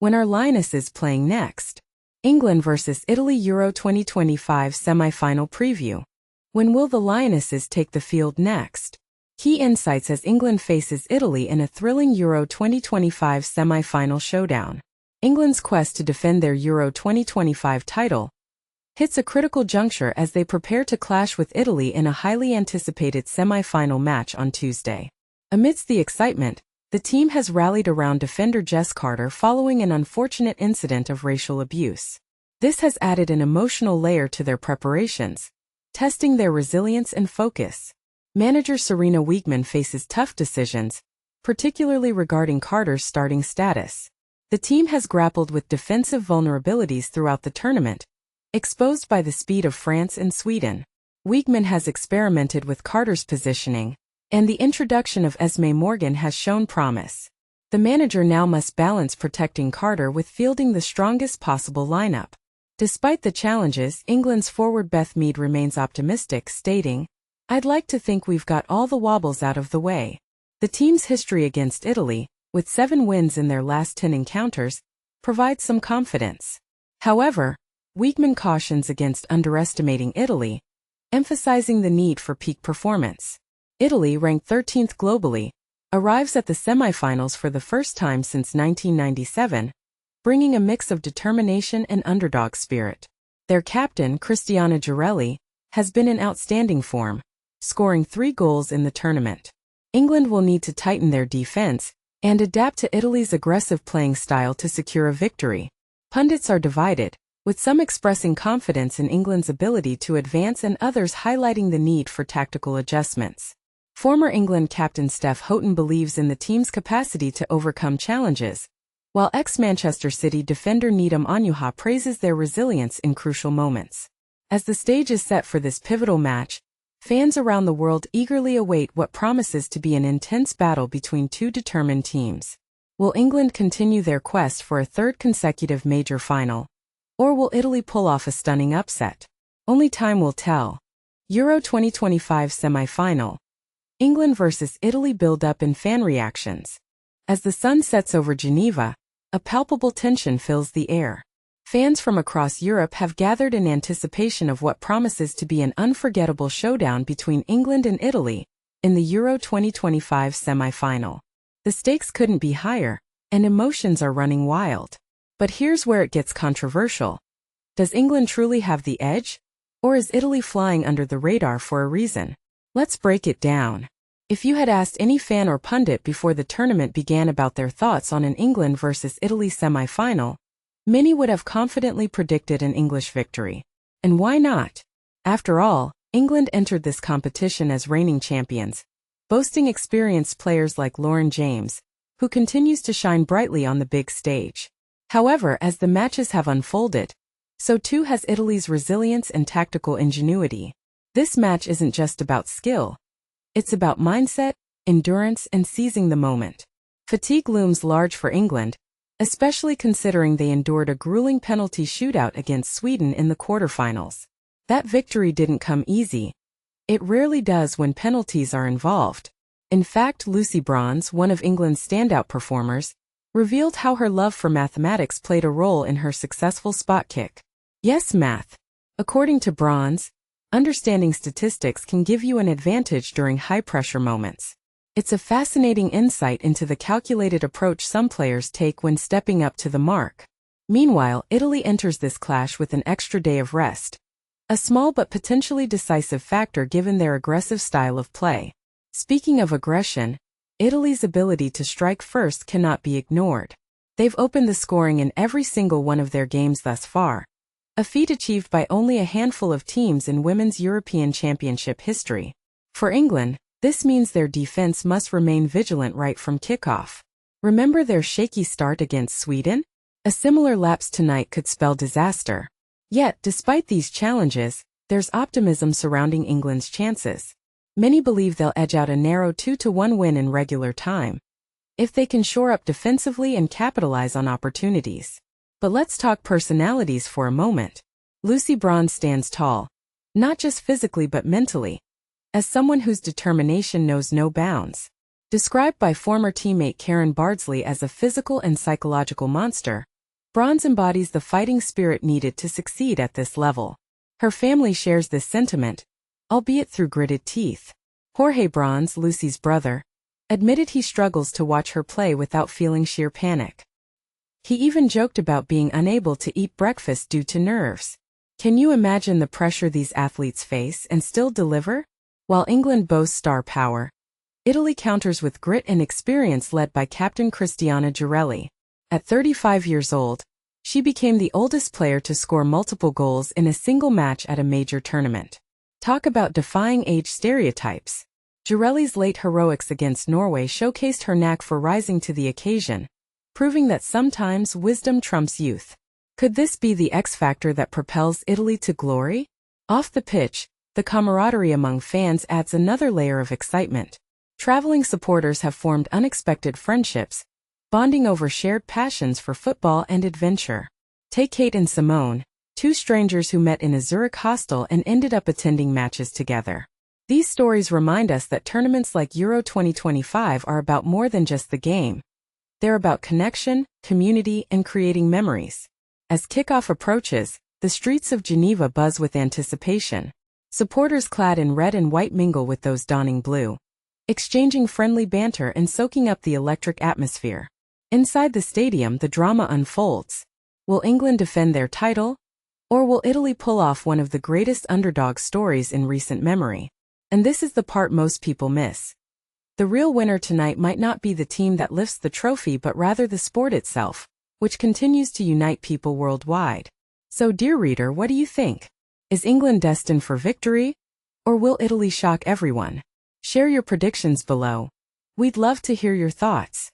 When are Lionesses playing next? England vs Italy Euro 2025 semi-final preview. When will the Lionesses take the field next? Key insights as England faces Italy in a thrilling Euro 2025 semi-final showdown. England's quest to defend their Euro 2025 title hits a critical juncture as they prepare to clash with Italy in a highly anticipated semi-final match on Tuesday. Amidst the excitement, the team has rallied around defender Jess Carter following an unfortunate incident of racial abuse. This has added an emotional layer to their preparations, testing their resilience and focus. Manager Sarina Wiegman faces tough decisions, particularly regarding Carter's starting status. The team has grappled with defensive vulnerabilities throughout the tournament, exposed by the speed of France and Sweden. Wiegman has experimented with Carter's positioning, and the introduction of Esme Morgan has shown promise. The manager now must balance protecting Carter with fielding the strongest possible lineup. Despite the challenges, England's forward Beth Mead remains optimistic, stating, "I'd like to think we've got all the wobbles out of the way." The team's history against Italy, with 7 wins in their last 10 encounters, provides some confidence. However, Wiegman cautions against underestimating Italy, emphasizing the need for peak performance. Italy, ranked 13th globally, arrives at the semifinals for the first time since 1997, bringing a mix of determination and underdog spirit. Their captain, Cristiana Girelli, has been in outstanding form, scoring 3 goals in the tournament. England will need to tighten their defense and adapt to Italy's aggressive playing style to secure a victory. Pundits are divided, with some expressing confidence in England's ability to advance and others highlighting the need for tactical adjustments. Former England captain Steph Houghton believes in the team's capacity to overcome challenges, while ex-Manchester City defender Needham Onuha praises their resilience in crucial moments. As the stage is set for this pivotal match, fans around the world eagerly await what promises to be an intense battle between two determined teams. Will England continue their quest for a third consecutive major final? Or will Italy pull off a stunning upset? Only time will tell. Euro 2025 semi-final. England vs Italy build up in fan reactions. As the sun sets over Geneva, a palpable tension fills the air. Fans from across Europe have gathered in anticipation of what promises to be an unforgettable showdown between England and Italy in the Euro 2025 semi-final. The stakes couldn't be higher, and emotions are running wild. But here's where it gets controversial. Does England truly have the edge? Or is Italy flying under the radar for a reason? Let's break it down. If you had asked any fan or pundit before the tournament began about their thoughts on an England vs Italy semi-final, many would have confidently predicted an English victory. And why not? After all, England entered this competition as reigning champions, boasting experienced players like Lauren James, who continues to shine brightly on the big stage. However, as the matches have unfolded, so too has Italy's resilience and tactical ingenuity. This match isn't just about skill. It's about mindset, endurance, and seizing the moment. Fatigue looms large for England, especially considering they endured a grueling penalty shootout against Sweden in the quarterfinals. That victory didn't come easy. It rarely does when penalties are involved. In fact, Lucy Bronze, one of England's standout performers, revealed how her love for mathematics played a role in her successful spot kick. Yes, math. According to Bronze, understanding statistics can give you an advantage during high-pressure moments. It's a fascinating insight into the calculated approach some players take when stepping up to the mark. Meanwhile, Italy enters this clash with an extra day of rest, a small but potentially decisive factor given their aggressive style of play. Speaking of aggression, Italy's ability to strike first cannot be ignored. They've opened the scoring in every single one of their games thus far, a feat achieved by only a handful of teams in Women's European Championship history. For England, this means their defense must remain vigilant right from kickoff. Remember their shaky start against Sweden? A similar lapse tonight could spell disaster. Yet, despite these challenges, there's optimism surrounding England's chances. Many believe they'll edge out a narrow 2-1 win in regular time, if they can shore up defensively and capitalize on opportunities. But let's talk personalities for a moment. Lucy Bronze stands tall, not just physically but mentally, as someone whose determination knows no bounds. Described by former teammate Karen Bardsley as a physical and psychological monster, Bronze embodies the fighting spirit needed to succeed at this level. Her family shares this sentiment, albeit through gritted teeth. Jorge Bronze, Lucy's brother, admitted he struggles to watch her play without feeling sheer panic. He even joked about being unable to eat breakfast due to nerves. Can you imagine the pressure these athletes face and still deliver? While England boasts star power, Italy counters with grit and experience led by captain Cristiana Girelli. At 35 years old, she became the oldest player to score multiple goals in a single match at a major tournament. Talk about defying age stereotypes. Girelli's late heroics against Norway showcased her knack for rising to the occasion, proving that sometimes wisdom trumps youth. Could this be the X factor that propels Italy to glory? Off the pitch, the camaraderie among fans adds another layer of excitement. Traveling supporters have formed unexpected friendships, bonding over shared passions for football and adventure. Take Kate and Simone, two strangers who met in a Zurich hostel and ended up attending matches together. These stories remind us that tournaments like Euro 2025 are about more than just the game. They're about connection, community, and creating memories. As kickoff approaches, the streets of Geneva buzz with anticipation. Supporters clad in red and white mingle with those donning blue, exchanging friendly banter and soaking up the electric atmosphere. Inside the stadium, the drama unfolds. Will England defend their title? Or will Italy pull off one of the greatest underdog stories in recent memory? And this is the part most people miss. The real winner tonight might not be the team that lifts the trophy but rather the sport itself, which continues to unite people worldwide. So dear reader, what do you think? Is England destined for victory? Or will Italy shock everyone? Share your predictions below. We'd love to hear your thoughts.